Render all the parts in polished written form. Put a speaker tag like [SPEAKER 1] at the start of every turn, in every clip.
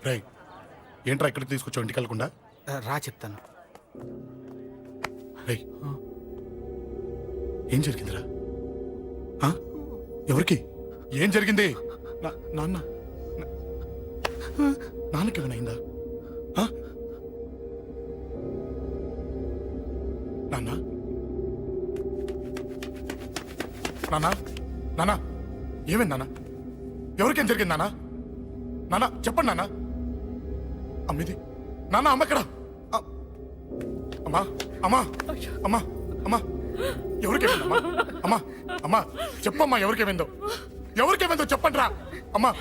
[SPEAKER 1] రై ఏంట్రా ఇక్కడికి తీసుకొచ్చావు ఇంటికి వెళ్ళకుండా?
[SPEAKER 2] రా చెప్తాను.
[SPEAKER 1] రై ఏం జరిగిందిరా? ఆ? ఎవరికి ఏం జరిగింది? నాన్న నాన్నకి ఏమైనా అయిందా? నాన్న నాన్న నాన్న ఏమైంది నాన్న? ఎవరికేం జరిగింది నాన్న? నాన్న చెప్పండి నాన్న. అమ్మిది నాన్న అమ్మ ఎక్కడ? అమ్మా అమ్మా అమ్మా అమ్మా ఎవరికేమైందమ్మా? అమ్మా అమ్మా చెప్పమ్మా ఎవరికేమైందో? ఎవరికేమైందో చెప్పండి రా. అమ్మా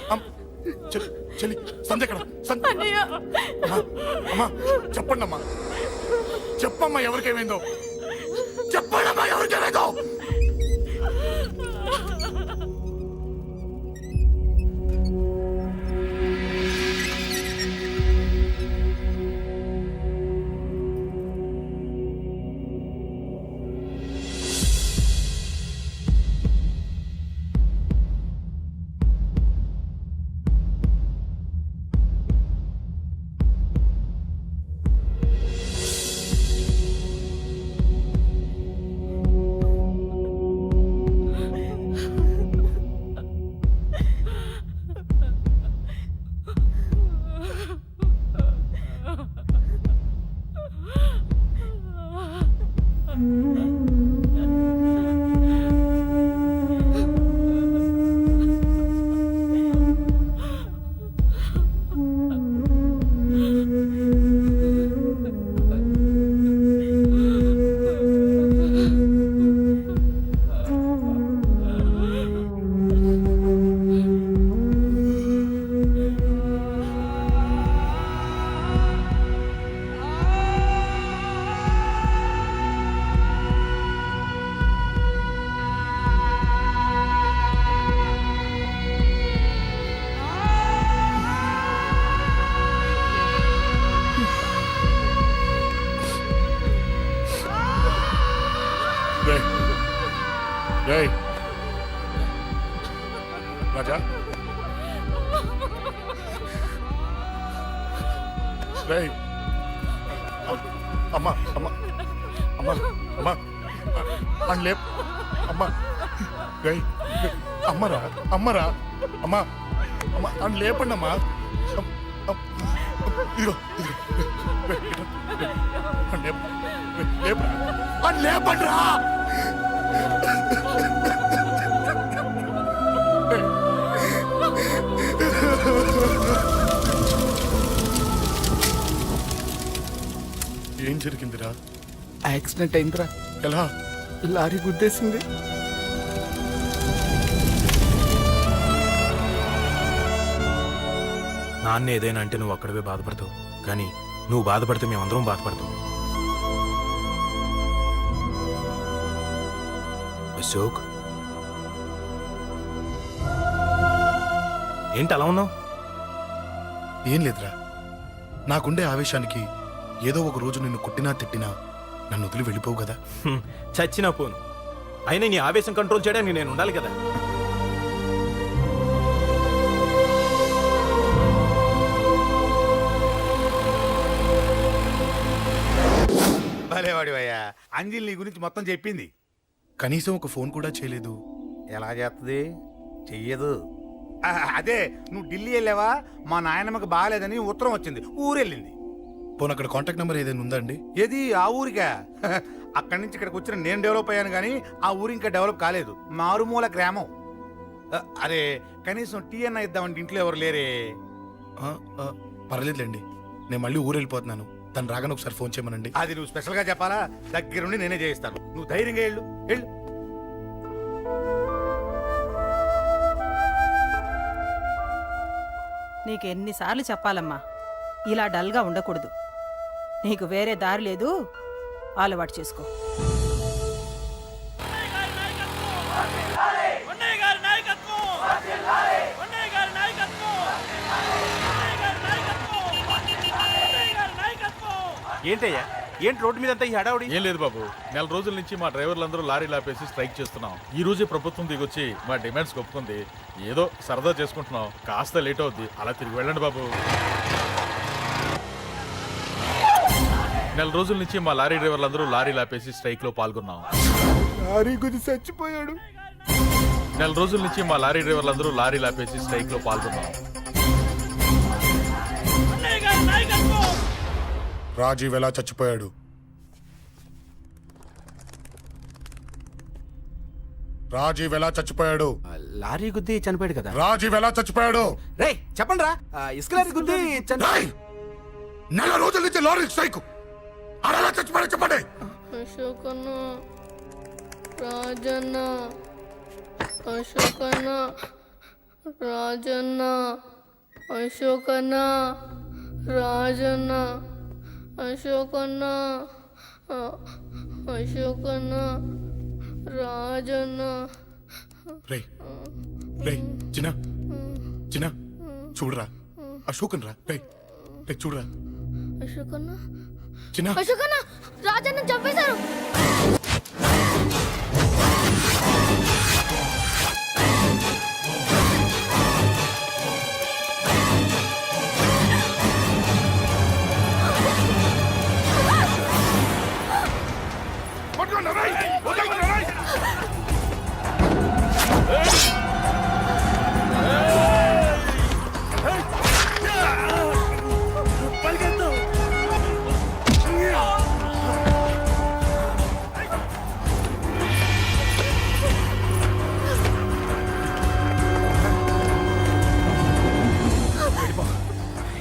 [SPEAKER 1] చెల్లి సంధ్య ఎక్కడ? అమ్మా అమ్మా చెప్పండి అమ్మా. చెప్పమ్మా ఎవరికేమైందో? చెప్పండి అమ్మా ఎవరికేమైందో? రాజా అమ్మా అమ్మా అమ్మా అమ్మా అని లేప్ అమ్మా రై అమ్మరా అమ్మరా అమ్మా అమ్మా అని లేపండి అమ్మా. ఇదిగో లేపరా అని లేపండి రా. ఏం జరిగిందిరా?
[SPEAKER 2] యాక్సిడెంట్ అయిందిరా.
[SPEAKER 1] ఎలా?
[SPEAKER 2] లారీ గుద్దేసింది.
[SPEAKER 3] నాన్న ఏదైనా అంటే నువ్వు అక్కడవే బాధపడతావు, కానీ నువ్వు బాధపడితే మేమందరం బాధపడతాం. అశోక్ ఏంటి అలా ఉన్నావు?
[SPEAKER 1] ఏం లేదురా, నాకుండే ఆవేశానికి ఏదో ఒక రోజు నిన్ను కొట్టినా తిట్టినా నన్ను వదిలి వెళ్ళిపోవు కదా.
[SPEAKER 3] చచ్చినా పోను, అయినా నీ ఆవేశం కంట్రోల్ చేయడానికి నేను ఉండాలి కదా.
[SPEAKER 4] భలేవాడివయ్యా, అంజలి నీ గురించి మొత్తం చెప్పింది.
[SPEAKER 1] కనీసం ఒక ఫోన్ కూడా చేయలేదు.
[SPEAKER 4] ఎలా చేస్తుంది? చెయ్యదు. అదే నువ్వు ఢిల్లీ వెళ్ళావా, మా నాయనమ్మకి బాగాలేదని ఉత్తరం వచ్చింది, ఊరెళ్ళింది.
[SPEAKER 1] పోనీ అక్కడ కాంటాక్ట్ నెంబర్ ఏదైనా ఉందా అండి?
[SPEAKER 4] ఏది ఆ ఊరికా? అక్కడి నుంచి ఇక్కడికి వచ్చిన నేను డెవలప్ అయ్యాను కానీ ఆ ఊరు ఇంకా డెవలప్ కాలేదు, మారుమూల గ్రామం. అరే కనీసం టీ అన్న ఇద్దామంటే ఇంట్లో ఎవరు లేరే.
[SPEAKER 1] పర్లేదులేండి, నేను మళ్ళీ ఊరు వెళ్ళిపోతున్నాను. తను రాగానే ఒకసారి ఫోన్ చేయమనండి.
[SPEAKER 4] అది నువ్వు స్పెషల్గా చెప్పాలా? దగ్గరుండి నేనే చేయిస్తాను, నువ్వు ధైర్యంగా వెళ్ళు వెళ్ళు.
[SPEAKER 5] నీకు ఎన్నిసార్లు చెప్పాలమ్మా, ఇలా డల్గా ఉండకూడదు. నీకు వేరే దారి లేదు, అలవాటు చేసుకో.
[SPEAKER 3] ఏంటయ్యా ఏంటి రోడ్డు మీద అంతా ఈ హడావుడి?
[SPEAKER 6] ఏం లేదు బాబు, నెల రోజుల నుంచి మా డ్రైవర్లందరూ లారీలు ఆపేసి స్ట్రైక్ చేస్తున్నాం. ఈ రోజే ప్రభుత్వం దిగొచ్చి మా డిమాండ్స్ ఒప్పుకుంది. ఏదో సరదా చేసుకుంటున్నాం, కాస్త లేట్ అవుద్ది, అలా తిరిగి వెళ్ళండి బాబు. నెల రోజుల నుంచి మా లారీ డ్రైవర్లందరూ లారీలు ఆపేసి స్ట్రైక్ లో పాల్గొన్నాం.
[SPEAKER 2] లారీ గుద్ది చచ్చిపోయాడు.
[SPEAKER 6] నెల రోజుల నుంచి మా లారీ డ్రైవర్లందరూ లారీలు ఆపేసి స్ట్రైక్ లో పాల్గొన్నాం.
[SPEAKER 1] రాజీవ్ ఎలా చచ్చిపోయాడు? రాజీవ్ ఎలా చచ్చిపోయాడు?
[SPEAKER 2] లారీ గుద్ది చనిపోయాడు కదా.
[SPEAKER 1] రాజీవ్ ఎలా చచ్చిపోయాడు?
[SPEAKER 2] రేయ్ చెప్పండి రా, ఇసుక లారీ గుద్ది
[SPEAKER 1] రేయ్! నెల రోజుల నుంచి లారీ స్ట్రైక్, అలా చచ్చిపోయాడు చెప్పండి.
[SPEAKER 7] అశోకన్న, రాజన్న, అశోకన్న, రాజన్న, అశోకన్న, రాజన్న, అశోకన్న, అశోకన్న, రాజన్న.
[SPEAKER 1] రేయ్ రేయ్ చిన్న చిన్న చూడరా, అశోకన్ రా. రేయ్ రేయ్ చూడరా
[SPEAKER 7] అశోకన్న,
[SPEAKER 1] చిన్న.
[SPEAKER 7] అశోకన్న, రాజన్న చంపేశారు.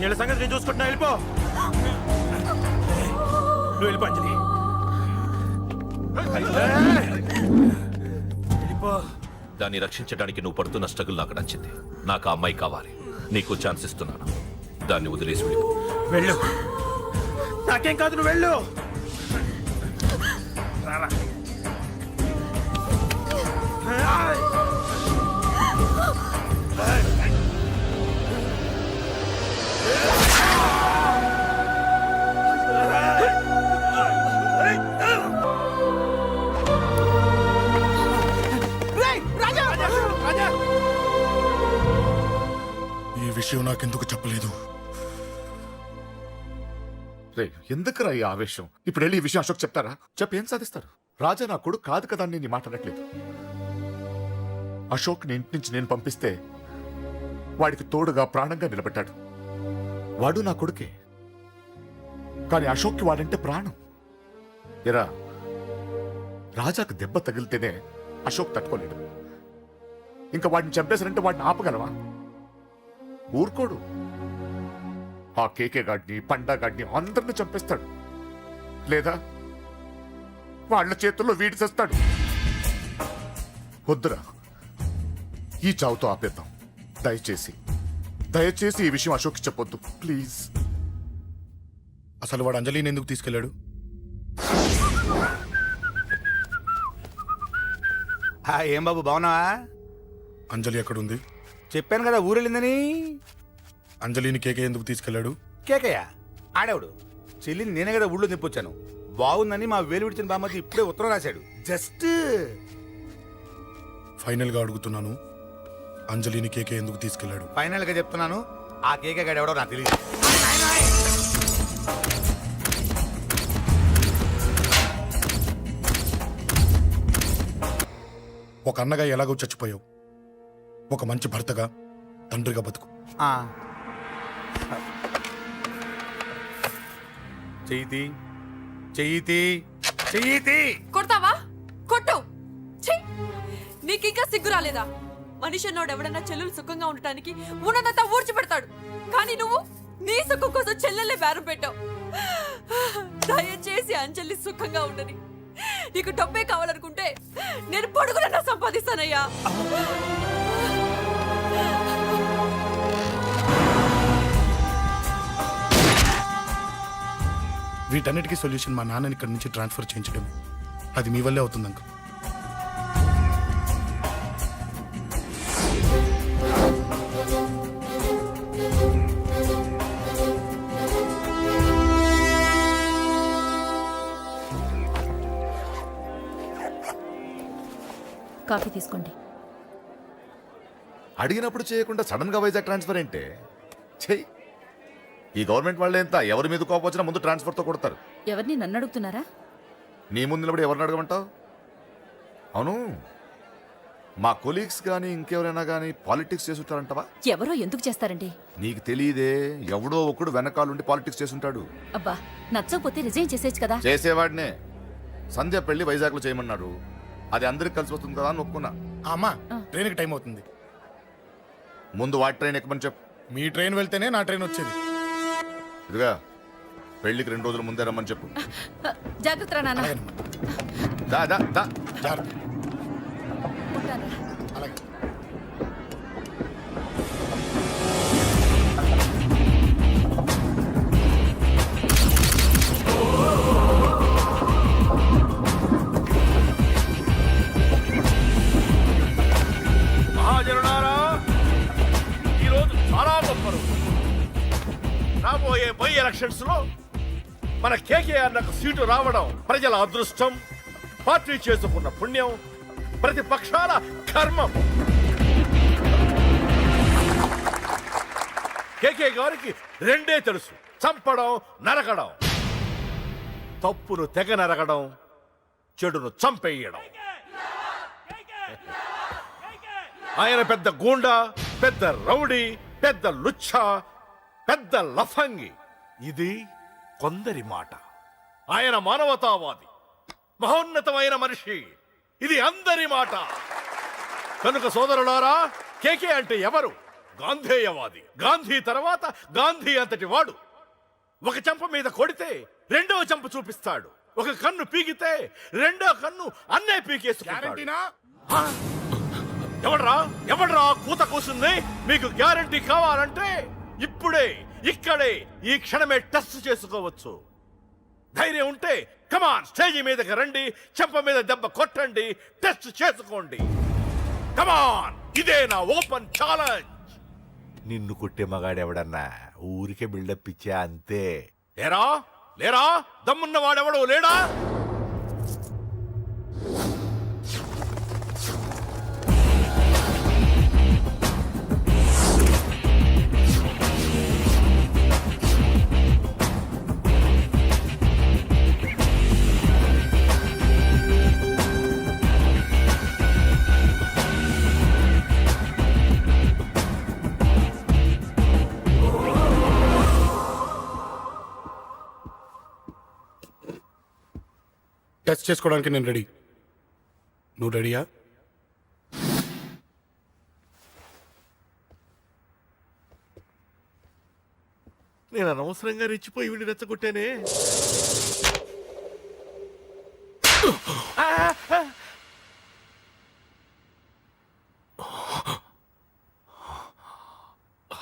[SPEAKER 3] వీళ్ళ సంగతి నేను చూసుకుంటున్నా, వెళ్ళిపో. నువ్వు వెళ్ళిపో అంజలి. వెళ్ళిపో.
[SPEAKER 8] దాన్ని రక్షించడానికి నువ్వు పడుతున్న స్ట్రగుల్ నాకు నచ్చింది. నాకు ఆ అమ్మాయి కావాలి. నీకు ఛాన్స్ ఇస్తున్నాను. దాన్ని వదిలేసి వెళ్ళిపో.
[SPEAKER 3] వెళ్ళు. నాకేం కాదు, నువ్వు వెళ్ళు. రారా.
[SPEAKER 1] ఈ విషయం నాకెందుకు చెప్పలేదు?
[SPEAKER 9] రే ఎందుకురా ఈ ఆవేశం? ఇప్పుడు వెళ్ళి ఈ విషయం అశోక్ చెప్తారా? చెప్పి ఏం సాధిస్తారు? రాజా నా కొడుకు కాదు కదా అని నేను మాట్లాడట్లేదు. అశోక్ ని ఇంటి నుంచి నేను పంపిస్తే వాడికి తోడుగా ప్రాణంగా నిలబెట్టాడు. వాడు నా కొడుకే, కానీ అశోక్కి వాడంటే ప్రాణం. ఎరా, రాజాకు దెబ్బ తగిలితేనే అశోక్ తట్టుకోలేడు. ఇంకా వాడిని చంపేశారంటే వాడిని ఆపగలవా? ఊరుకోడు. ఆ కేకే గాడిని, పండా గాడిని అందరిని చంపేస్తాడు. లేదా వాళ్ళ చేతుల్లో వీడి చేస్తాడు. వద్దురా, ఈ చావుతో ఆపేద్దాం. దయచేసి దయచేసి ఈ విషయం అశోక్కి చెప్పొద్దు ప్లీజ్.
[SPEAKER 1] అసలు వాడు అంజలిని ఎందుకు తీసుకెళ్ళాడు?
[SPEAKER 4] ఏం బాబు బాగున్నావా?
[SPEAKER 1] అంజలి ఎక్కడుంది?
[SPEAKER 4] చెప్పాను కదా ఊరెళ్ళిందని.
[SPEAKER 1] అంజలిని కేకే ఎందుకు తీసుకెళ్ళాడు?
[SPEAKER 4] కేకయ్య ఆడేవాడు. చెల్లిని నేనే కదా ఊళ్ళో నిప్పొచ్చాను. బాగుందని మా వేలు విడిచిన బామ్మది ఇప్పుడే ఉత్తరం రాశాడు. జస్ట్
[SPEAKER 1] ఫైనల్ గా అడుగుతున్నాను, అంజలిని కేకే ఎందుకు తీసుకెళ్ళాడు?
[SPEAKER 4] ఫైనల్ గా చెప్తున్నాను, ఆ కేకే గాడు ఎవడో నాకు తెలియదు.
[SPEAKER 1] ఒక అన్నగా ఎలాగో చచ్చిపోయావు, ఒక మంచి భర్తగా, తండ్రిగా బతుకు.
[SPEAKER 4] చెయ్యితి చెయ్యితి చెయ్యితి.
[SPEAKER 10] కొడతావా? కొట్టు. ఛీ! నీకింకా సిగ్గు రాలేదా? మనిషి అన్నోడు ఎవడన్నా చెల్లెలు సుఖంగా ఉండటానికి ఉన్నదంతా ఊడ్చిపెడతాడు. కానీ నువ్వు నీ సుఖం కోసం చెల్లెల్లే బేరం పెట్టావు. దయచేసి అంజలి సుఖంగా ఉండని. నీకు డబ్బే కావాలనుకుంటే నేను పొడుగునన్నా సంపాదిస్తానయ్యా.
[SPEAKER 1] వీటన్నిటికీ సొల్యూషన్ మా నాన్నని ఇక్కడి నుంచి ట్రాన్స్ఫర్ చేయించడం. అది మీ వల్లే అవుతుంది అంకుల్.
[SPEAKER 11] కాఫీ తీసుకోండి.
[SPEAKER 9] అడిగినప్పుడు చేయకుండా సడన్ గా వైజాగ్ ట్రాన్స్ఫర్ ఏంటే? చెయ్యి. ఈ గవర్నమెంట్ వాళ్ళే ఎంత ఎవరి మీద కోపం వచ్చినా ముందు ట్రాన్స్ఫర్తో కొడతారు.
[SPEAKER 11] ఎవరిని నన్ను అడుగుతున్నారా?
[SPEAKER 9] నీ ముందు నిలబడి ఎవరిని అడగమంటావు? అవును, మా కొలీగ్స్ కానీ ఇంకెవరైనా కానీ పాలిటిక్స్ చేసుంటారంటవా?
[SPEAKER 11] ఎవరో ఎందుకు చేస్తారండి?
[SPEAKER 9] నీకు తెలియదే, ఎవడో ఒకడు వెనకాలండి పాలిటిక్స్ చేసుంటాడు.
[SPEAKER 11] అబ్బా, నచ్చకపోతే రిజైన్ చేసేయచ్చు కదా.
[SPEAKER 9] చేసేవాడినే. సంధ్య పెళ్లి వైజాగ్లో చేయమన్నాడు. అది అందరికి కలిసి వస్తుంది కదా అని ఒప్పుకున్నా.
[SPEAKER 1] అమ్మా ట్రైన్కి టైం అవుతుంది.
[SPEAKER 9] ముందు వాటి ట్రైన్ ఎక్కమని చెప్పు.
[SPEAKER 1] మీ ట్రైన్ వెళ్తేనే నా ట్రైన్ వచ్చేది.
[SPEAKER 9] ఇదిగా పెళ్లికి 2 రోజుల ముందే రమ్మని చెప్పు.
[SPEAKER 11] జాగ్రత్త రా నాన్న.
[SPEAKER 1] అలాగేనమ్మా.
[SPEAKER 9] దా దా దా.
[SPEAKER 1] జాగ్రత్త.
[SPEAKER 11] ఉంటాను.
[SPEAKER 1] అలాగే.
[SPEAKER 8] మహాజనులారా, ఈరోజు చాలా గొప్ప రోజు. రాబోయే బై ఎలక్షన్స్ లో మన కేకేఆర్ నాకు సీటు రావడం ప్రజల అదృష్టం, పార్టీ చేసుకున్న పుణ్యం, ప్రతిపక్షాల కర్మం. కేకే గారికి రెండే తెలుసు: చంపడం, నరకడం. తప్పును తెగ నరకడం, చెడును చంపేయడం. ఆయన పెద్ద గూండా, పెద్ద రౌడీ, పెద్ద లుచ్చా, పెద్ద లఫంగి. ఇది కొందరి మాట. ఆయన మానవతావాది, మహోన్నతమైన మనిషి. ఇది అందరి మాట. కనుక సోదరులారా, కేకే అంటే ఎవరు? గాంధేయవాది. గాంధీ తర్వాత గాంధీ అంతటి వాడు. ఒక చెంప మీద కొడితే రెండవ చెంప చూపిస్తాడు. ఒక కన్ను పీకితే రెండో కన్ను అన్నే పీకేసుకుంటాడు. ఎవడ్రా కూత కూసింది? మీకు గ్యారంటీ కావాలంటే ఇప్పుడే, ఇక్కడే, ఈ క్షణమే టెస్ట్ చేసుకోవచ్చు. ధైర్యం ఉంటే కమాన్, స్టేజీ మీదకి రండి, చెంప మీద దెబ్బ కొట్టండి, టెస్ట్ చేసుకోండి. కమాన్, ఇదే నా ఓపెన్ ఛాలెంజ్. నిన్ను కొట్టే మగాడెవడన్నా ఊరికే బిల్డప్ ఇచ్చా అంతే. లేరా దమ్మున్న వాడెవడు లేడా?
[SPEAKER 1] టెస్ట్ చేసుకోవడానికి నేను రెడీ. నువ్వు రెడీయా?
[SPEAKER 8] నేను అనవసరంగా రెచ్చిపోయి వీడిని రెచ్చగొట్టానే.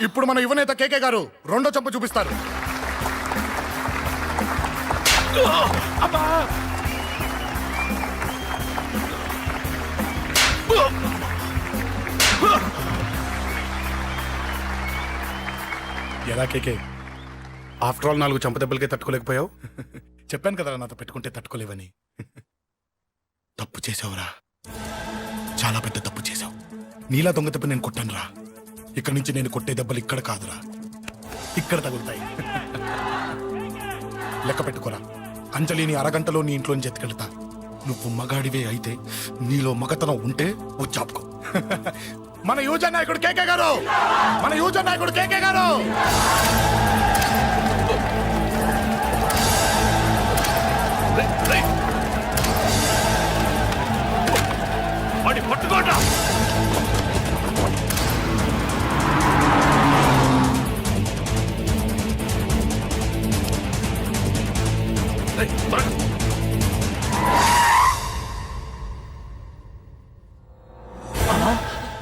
[SPEAKER 1] ఇప్పుడు మన యువనేత కేకే గారు రెండో చెంప చూపిస్తారు. ఎలా కేకే, ఆఫ్టర్ ఆల్ 4 చెంప దెబ్బలకే తట్టుకోలేకపోయావు? చెప్పాను కదా నాతో పెట్టుకుంటే తట్టుకోలేవని. తప్పు చేసావురా, చాలా పెద్ద తప్పు చేసావు. నీలా దొంగ దెబ్బ నేను కొట్టాను రా. ఇక్కడ నుంచి నేను కొట్టే దెబ్బలు ఇక్కడ కాదురా, ఇక్కడ తగులుతాయి. లెక్క పెట్టుకోరా, అంజలిని అరగంటలో నీ ఇంట్లోంచి ఎత్తుకెళ్తా. నువ్వు మగాడివే అయితే, నీలో మగతనం ఉంటే వచ్చాపుకో. మన యువజన నాయకుడు కేకే గారు, మన యువజన నాయకుడు కేకే గారు.
[SPEAKER 8] పట్టుకోట.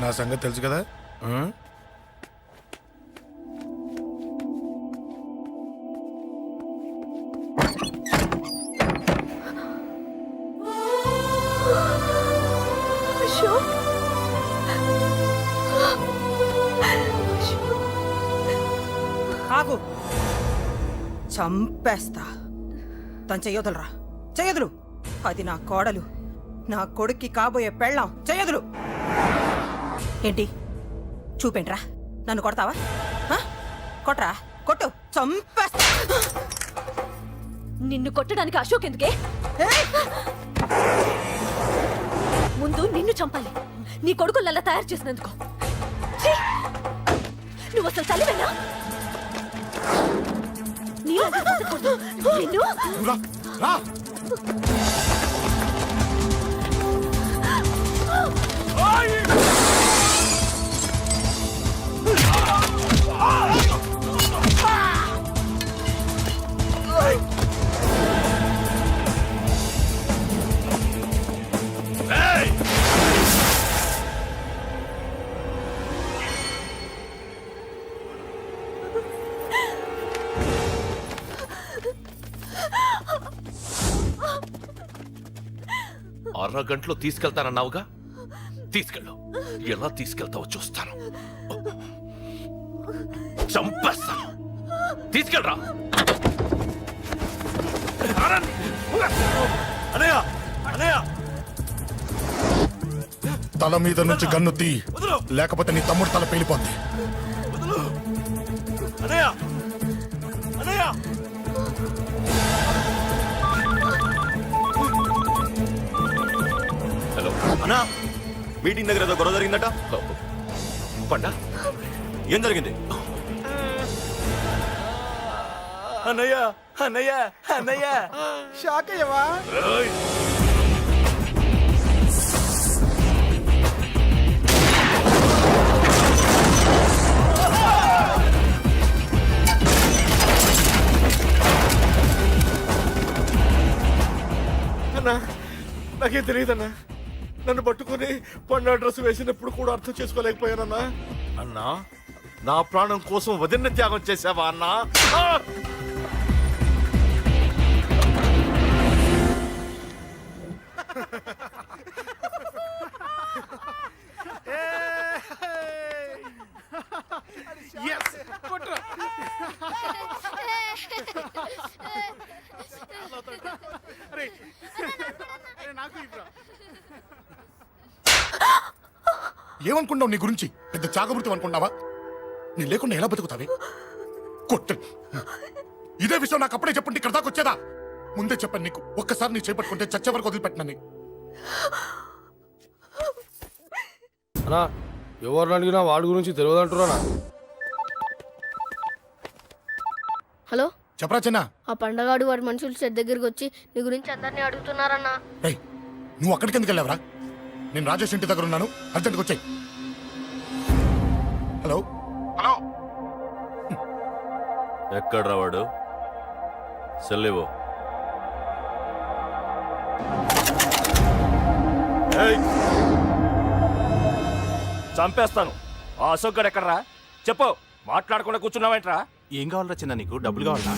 [SPEAKER 1] నా సంగతి తెలుసు కదా.
[SPEAKER 5] ఆగు, చంపేస్తా. తను చెయ్యొదలరా, చెయ్యొదులు. అది నా కోడలు, నా కొడుక్కి కాబోయే పెళ్ళాం చెయ్యదులు. ఏంటి చూపేంట్రా? నన్ను కొడతావా? హ? కొట్రా, కొట్టు, చంపేస్తా.
[SPEAKER 11] నిన్ను కొట్టడానికి అశోక్ ఎందుకే? ముందు నిన్ను చంపాలి, నీ కొడుకులల్లా తయారు చేసినందుకు. ఛీ! నువ్వు అసలు చలివేనా? నీలాగా బతకూడదు. నిన్ను
[SPEAKER 1] రా, రా.
[SPEAKER 8] అరగంటలో తీసుకెళ్తానన్నావుగా, తీసుకెళ్ళు. ఎలా తీసుకెళ్తావో చూస్తాను. చంపేస్తాను. తీసుకెళ్ళరా.
[SPEAKER 3] అనయ్య, అనయ్య,
[SPEAKER 1] తల మీద నుంచి గన్ను తీ, లేకపోతే నీ తమ్ముడు తల పేలిపోద్ది.
[SPEAKER 3] అనయ్య, అనయ్య.
[SPEAKER 8] హలో
[SPEAKER 3] అన్నా, మీటింగ్ దగ్గర ఏదో గొడవ జరిగిందట.
[SPEAKER 8] పండా,
[SPEAKER 3] ఏం జరిగింది? అన్నయ్య, అన్నయ్య, అన్నయ్య.
[SPEAKER 2] షాక్ అయ్యవా?
[SPEAKER 8] అన్నా, నాకేం తెలియదన్నా. నన్ను పట్టుకుని పండు డ్రెస్ వేసినప్పుడు కూడా అర్థం చేసుకోలేకపోయానన్నా. అన్నా, నా ప్రాణం కోసం వదిన త్యాగం చేసావా అన్నా?
[SPEAKER 1] ఏమనుకున్నావు నీ గురించి? పెద్ద చాగమృతం అనుకున్నావా? నీ లేకుండా ఎలా బతుకుతావే? కొట్టు. ఇదే విషయం నాకు అప్పుడే చెప్పండి, ఇక్కడ దాకా వచ్చేదా? ముందే చెప్పాను నీకు, ఒక్కసారి నీ చేపట్టుకుంటే చచ్చే వరకు వదిలిపెట్టినని.
[SPEAKER 2] అన్నా, ఎవరిని అడిగినా వాడి గురించి తెలియదు అంటున్నా.
[SPEAKER 7] హలో,
[SPEAKER 1] చెప్పరా చిన్న.
[SPEAKER 7] ఆ పండగాడు వాడి మనుషులు చెట్టు దగ్గరికి వచ్చి నీ గురించి అందరినీ అడుగుతున్నారన్నా.
[SPEAKER 1] రేయ్, నువ్వు అక్కడికి ఎందుకు వెళ్ళావరా? నేను రాజేష్ ఇంటి దగ్గర ఉన్నాను, అర్జెంట్గా వచ్చాయి. Hello, hello.
[SPEAKER 3] ఎక్కడ్రా వాడు? సెల్లివో.
[SPEAKER 12] చంపేస్తాను. ఆ అశోక్ గడు ఎక్కడ్రా? చెప్పు. మాట్లాడకుండా కూర్చున్నావేంట్రా?
[SPEAKER 3] ఏం కావాలరా చిన్న? నీకు డబ్బులు కావాలా?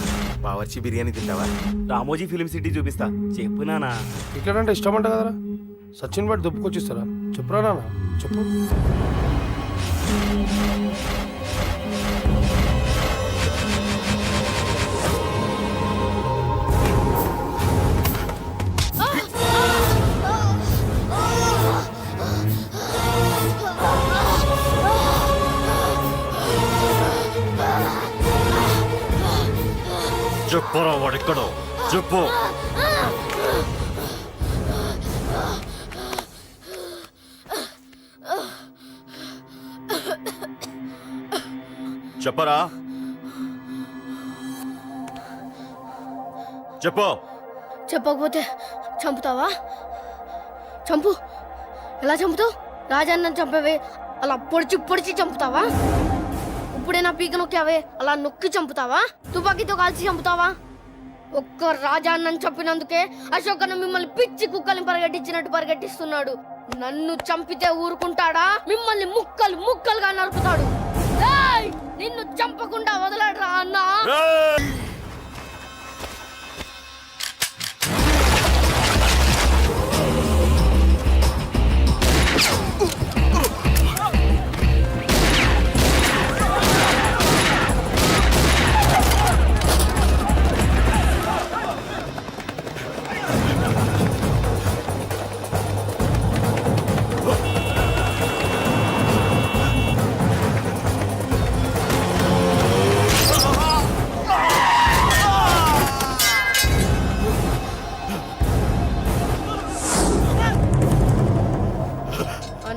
[SPEAKER 3] బావర్చి బిర్యానీ తింటావా?
[SPEAKER 12] రామోజీ ఫిలిం సిటీ చూపిస్తా. చెప్పునానా?
[SPEAKER 2] క్రికెట్ అంటే ఇష్టం అంట కదరా? సచిన్ బట్టి దుప్పుకొచ్చిస్తారా? చెప్పురా నాన్న, చెప్పు.
[SPEAKER 8] చెప్పరా వాడెక్కడో, చెప్పు. చెప్పరా, చెప్పు.
[SPEAKER 7] చెప్పకపోతే చంపుతావా? చంపు. ఎలా చంపుతావు? రాజాన్న చంపవే అలా పొడిచి పొడిచి చంపుతావా? ఇప్పుడే నా పీక నొక్కావే అలా నొక్కి చంపుతావా? తుపాకీతో కాల్చి చంపుతావా? ఒక్క రాజాన్నని చంపినందుకే అశోక్ అన్న మిమ్మల్ని పిచ్చి కుక్కల్ని పరిగెట్టించినట్టు పరిగెట్టిస్తున్నాడు. నన్ను చంపితే ఊరుకుంటాడా? మిమ్మల్ని ముక్కలు ముక్కలుగా నరుకుతాడు. ఏయ్! నిన్ను చంపకుండా వదలడరా అన్నా.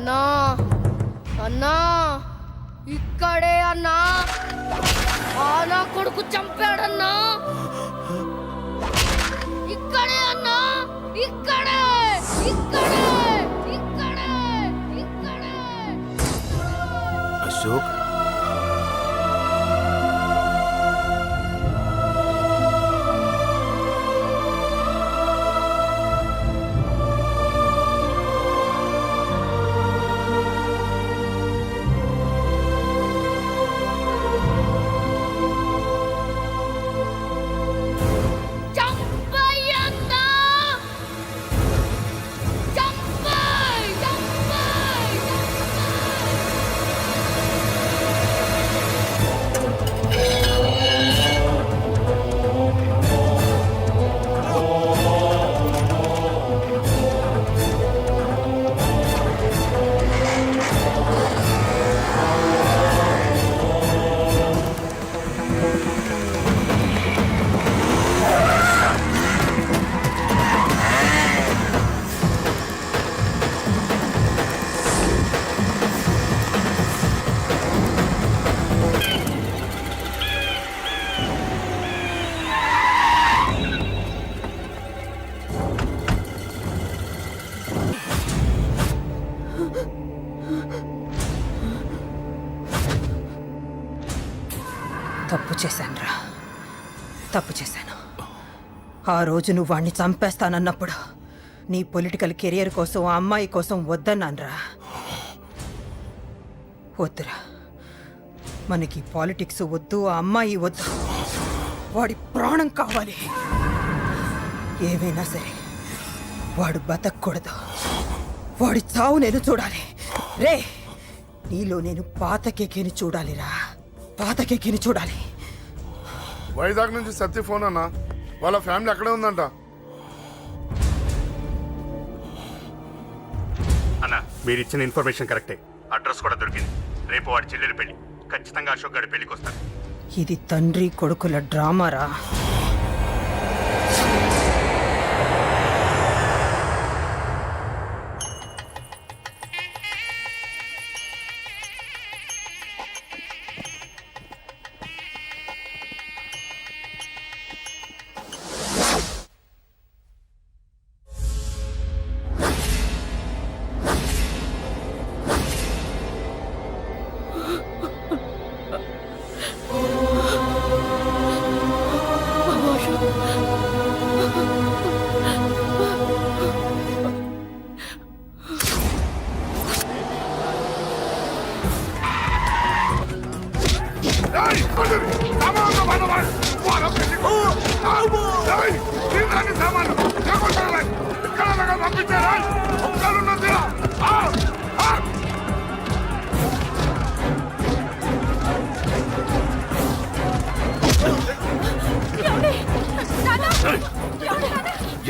[SPEAKER 7] అన్నా అన్నా ఇక్కడే అన్నా నా కొడుకు చంపాడన్నా ఇక్కడే అన్నా ఇక్కడే ఇక్కడే ఇక్కడే ఇక్కడే
[SPEAKER 3] అశోక్
[SPEAKER 7] చంపయ్యన్నా చంపయ్ చంపయ్
[SPEAKER 5] తప్పు చేశానురా, తప్పు చేశాను. ఆ రోజు నువ్వు వాణ్ణి చంపేస్తానన్నప్పుడు నీ పొలిటికల్ కెరియర్ కోసం ఆ అమ్మాయి కోసం వద్దన్నానురా. వద్దురా, మనకి పాలిటిక్స్ వద్దు, ఆ అమ్మాయి వద్దు, వాడి ప్రాణం కావాలి. ఏమైనా సరే వాడు బతకూడదు, వాడి చావు నేను చూడాలి. రే, నీలో నేను పాతకేకిని చూడాలిరా, పాతకేకిని చూడాలి.
[SPEAKER 2] వైజాగ్ నుంచి సత్య ఫోన్ అన్న, వాళ్ళ ఫ్యామిలీ అక్కడే ఉందంట.
[SPEAKER 12] అన్న మీరు ఇచ్చిన ఇన్ఫర్మేషన్ కరెక్టే, అడ్రస్ కూడా దొరికింది. రేపు వాడి చెల్లెలి పెళ్లి, ఖచ్చితంగా అశోక్ గారి పెళ్లికి వస్తాను.
[SPEAKER 5] ఇది తండ్రి కొడుకుల డ్రామారా.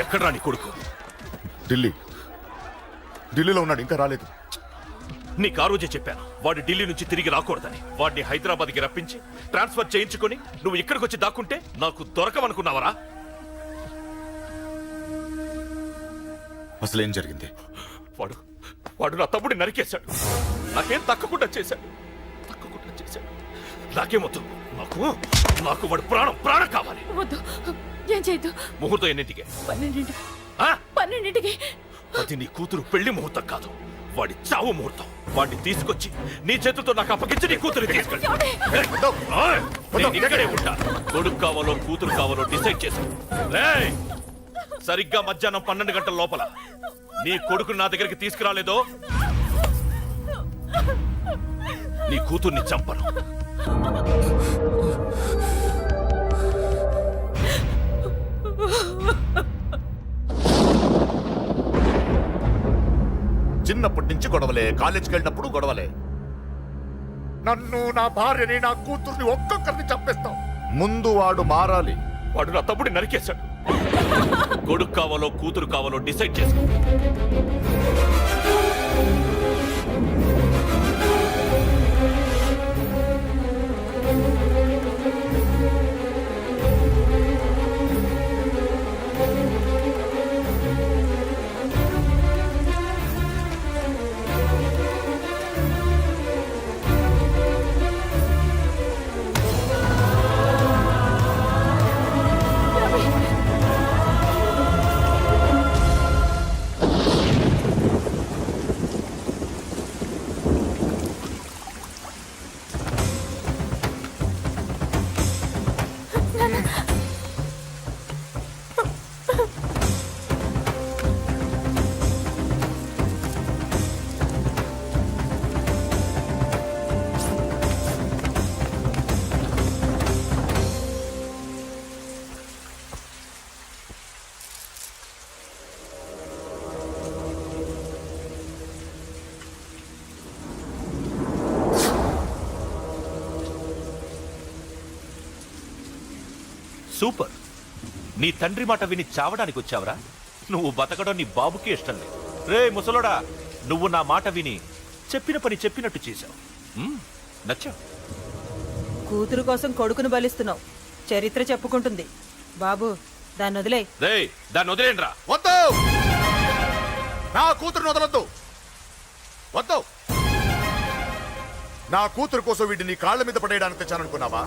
[SPEAKER 8] ఎక్కడ్రా నీ కొడుకు?
[SPEAKER 9] ఢిల్లీలో ఉన్నాడు, ఇంకా రాలేదు.
[SPEAKER 8] నీకు ఆ రోజే చెప్పాను వాడు ఢిల్లీ నుంచి తిరిగి రాకూడదని. వాడిని హైదరాబాద్కి రప్పించి ట్రాన్స్ఫర్ చేయించుకొని నువ్వు ఇక్కడికి వచ్చి దాక్కుంటే నాకు దొరకవనుకున్నావరా?
[SPEAKER 9] అసలేం జరిగింది?
[SPEAKER 8] వాడు నా తమ్ముడిని నరికేశాడు. నాకేం తక్కకుండా చేశాడు. నాకేమొద్దు. నాకు వాడు ప్రాణం కావాలి.
[SPEAKER 11] వద్దు, ఏం చేయొద్దు.
[SPEAKER 8] ముహూర్తం ఎన్నింటికి?
[SPEAKER 11] 12ంటికి.
[SPEAKER 8] అది నీ కూతురు పెళ్లి ముహూర్తం కాదు, వాడి చావు ముహూర్తం. వాడిని తీసుకొచ్చి నీ చేతులతో నాకు అప్పగించి నీ కూతురు తీసుకెళ్ళి. నేను ఇక్కడే ఉంటా. కొడుకు కావాలో కూతురు కావాలో డిసైడ్ చేశాను. సరిగ్గా మధ్యాహ్నం 12 గంటల లోపల నీ కొడుకుని నా దగ్గరికి తీసుకురాలేదో నీ కూతుర్ని చంపను.
[SPEAKER 9] చిన్నప్పటి నుంచి గొడవలే, కాలేజీకి వెళ్ళినప్పుడు గొడవలే. నన్ను, నా భార్యని, నా కూతుర్ని ఒక్కొక్కరిని చంపేస్తాం. ముందు వాడు మారాలి.
[SPEAKER 8] వాడు నా తమ్ముడిని నరికేశాడు. కొడుకు కావాలో కూతురు కావాలో డిసైడ్ చేసుకో. సూపర్. నీ తండ్రి మాట విని చావడానికి వచ్చావరా? నువ్వు బతకడం నీ బాబుకి ఇష్టం లేదు. రే ముసలోడా, నువ్వు నా మాట విని చెప్పిన పని చెప్పినట్టు చేశావు. నచ్చా.
[SPEAKER 5] కూతురు కోసం కొడుకును బలిస్తున్నావు. చరిత్ర చెప్పుకుంటుంది. బాబు దాన్ని వదిలే.
[SPEAKER 8] రే దాన్ని వదిలేండ్రా.
[SPEAKER 9] వద్దు, నా కూతురుని వదలొద్దు. వద్దు, నా కూతురు కోసం వీడిని నీ కాళ్ళ మీద పడేయడానికి తెచ్చాననుకున్నావా?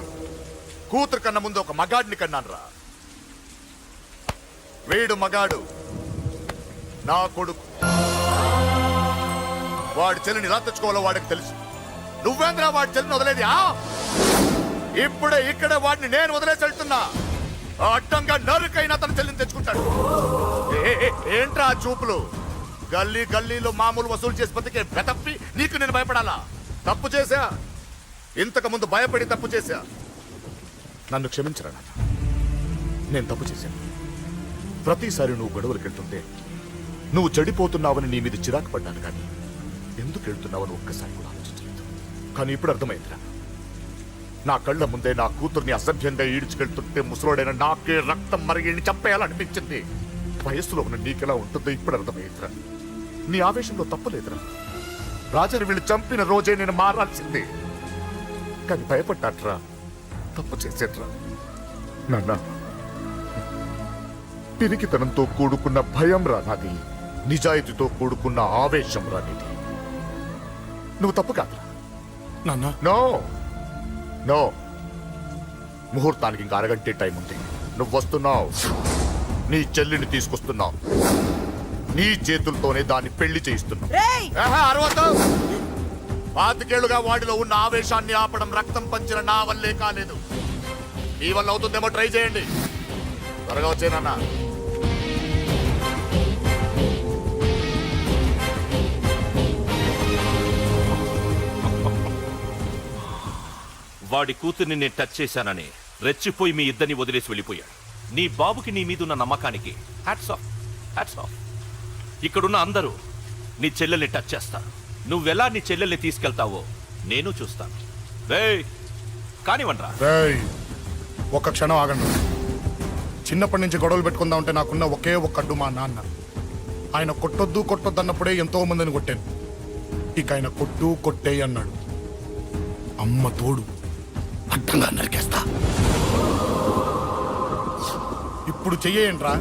[SPEAKER 9] కూతురు కన్నా ముందు ఒక మగాడిని కన్నానురా. వీడు మగాడు, నా కొడుకు. వాడి చెల్లిని ఎలా తెచ్చుకోవాలో వాడికి తెలుసు. నువ్వేంద్రా వాడి చెల్లిని వదిలేది? ఇప్పుడే ఇక్కడే వాడిని నేను వదిలేసి వెళ్తున్నా. అడ్డంగా నరుకైనా తన చెల్లిని తెచ్చుకుంటాడు. ఏంట్రా ఆ చూపులు? గల్లీ గల్లీలో మామూలు వసూలు చేసి బతికే బెతప్పి నీకు నేను భయపడాలా? తప్పు చేశా, ఇంతకు ముందు భయపడి తప్పు చేశా. నన్ను క్షమించరా నాన్న, నేను తప్పు చేశాను. ప్రతిసారి నువ్వు గొడవలకు వెళ్తుంటే నువ్వు చెడిపోతున్నావని నీ మీద చిరాకు పడ్డాను, కానీ ఎందుకు వెళ్తున్నావని ఒక్కసారి కూడా ఆలోచించలేదు. కానీ ఇప్పుడు అర్థమైందిరా, నా కళ్ళ ముందే నా కూతుర్ని అసభ్యంగా ఈడ్చుకెళ్తుంటే ముసలోడైన నాకే రక్తం మరిగి చంపేయాలనిపించింది. వయస్సులో ఉన్న నీకెలా ఉంటుందో ఇప్పుడు అర్థమైందిరా. నీ ఆవేశంలో తప్పులేదురా. రాజని వీళ్ళు చంపిన రోజే నేను మారాల్సిందే, కానీ భయపడ్డాట్రా, తప్పు చేసేట్రా. నాన్న, పిరికితనంతో కూడుకున్న భయం రా నాది, నిజాయితీతో కూడుకున్న ఆవేశం రా నీది. నువ్వు తప్పు కాదురా
[SPEAKER 1] నాన్న.
[SPEAKER 9] నో నో, ముహూర్తానికి ఇంకా అరగంటే టైం ఉంది. నువ్వు వస్తున్నావు, నీ చెల్లిని తీసుకొస్తున్నావు, నీ చేతులతోనే దాన్ని పెళ్లి చేయిస్తున్నావు. అరవద్దు. 25 ఏళ్లుగా వాడిలో ఉన్న ఆవేశాన్ని ఆపడం రక్తం పంచిన నా వల్లే కాలేదు. ఈ వల్ల అవుతుందేమో ట్రై చేయండి. త్వరగా వచ్చేనన్నా.
[SPEAKER 8] వాడి కూతుర్ని నేను టచ్ చేశానని రెచ్చిపోయి మీ ఇద్దరిని వదిలేసి వెళ్ళిపోయాడు. నీ బాబుకి నీ మీదున్న నమ్మకానికి హ్యాట్స్ ఆఫ్, హ్యాట్స్ ఆఫ్. ఇక్కడున్న అందరూ నీ చెల్లెల్ని టచ్ చేస్తారు. నువ్వెలా నీ చెల్లెల్ని తీసుకెళ్తావో నేను చూస్తాను. రేయ్ కానివ్వండ్రా.
[SPEAKER 1] ఒక్క క్షణం ఆగండి. చిన్నప్పటి నుంచి గొడవలు పెట్టుకుందాం అంటే నాకున్న ఒకే ఒక్క అడ్డు మా నాన్న. ఆయన కొట్టొద్దు కొట్టొద్దు అన్నప్పుడే ఎంతో మందిని కొట్టాను. ఇక ఆయన కొట్టు కొట్టే అన్నాడు. అమ్మ తోడు అడ్డంగా నరికేస్తా. ఇప్పుడు చెయ్యేంట్రా?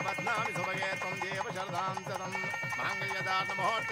[SPEAKER 8] బధ్నామి సుభగే త్వం దేవ శరదాం శతం మాంగళ్యదాన ముహూర్త